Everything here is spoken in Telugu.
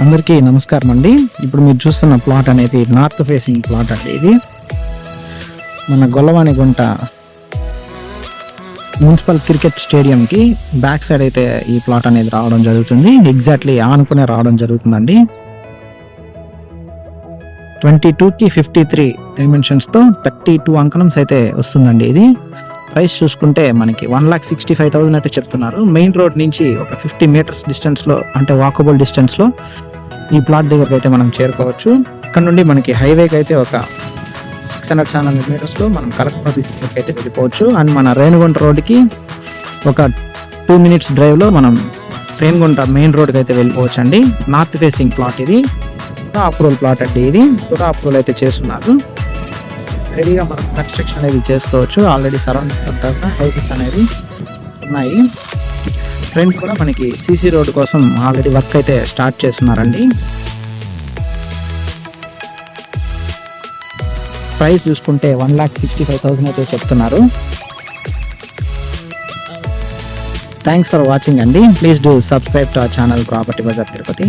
అందరికీ నమస్కారం అండి. ఇప్పుడు మీరు చూస్తున్న ప్లాట్ అనేది నార్త్ ఫేసింగ్ ప్లాట్ అండి. ఇది మన గొల్లవాణిగుంట మున్సిపల్ క్రికెట్ స్టేడియంకి బ్యాక్ సైడ్ అయితే ఈ ప్లాట్ అనేది రావడం జరుగుతుంది. ఎగ్జాక్ట్లీ ఆనుకునే రావడం జరుగుతుందండి. 22కి 53 డైమెన్షన్స్తో 32 అంకణమ్స్ అయితే వస్తుందండి. ఇది ప్రైస్ చూసుకుంటే మనకి 1,65,000 అయితే చెప్తున్నారు. మెయిన్ రోడ్ నుంచి ఒక 50 మీటర్స్ డిస్టెన్స్లో, అంటే వాకబుల్ డిస్టెన్స్లో ఈ ప్లాట్ దగ్గరకు అయితే మనం చేరుకోవచ్చు. ఇక్కడ నుండి మనకి హైవేకి అయితే ఒక 600-700 మీటర్స్లో మనం కలెక్టర్ ఆఫీస్కి అయితే వెళ్ళిపోవచ్చు. అండ్ మన రేణిగుంట రోడ్డుకి ఒక 2 మినిట్స్ డ్రైవ్లో మనం రేణిగుంట మెయిన్ రోడ్కి అయితే వెళ్ళిపోవచ్చు అండి. నార్త్ ఫేసింగ్ ప్లాట్ ఇది, అప్రూవల్ ప్లాట్ అండి. ఇది కూడా అప్రూవల్ అయితే చేస్తున్నారు. రెడీగా మనం కన్స్ట్రక్షన్ అనేది చేసుకోవచ్చు. ఆల్రెడీ సరౌండింగ్స్ అంతా హౌసెస్ అనేది ఉన్నాయి. ఫ్రంట్ కూడా మనకి సీసీ రోడ్ కోసం ఆల్రెడీ వర్క్ అయితే స్టార్ట్ చేస్తున్నారండి. ప్రైస్ చూసుకుంటే 1,65,000 అయితే చెప్తున్నారు. థ్యాంక్స్ ఫర్ వాచింగ్ అండి. Please do subscribe to our channel property bazaar Tirupati.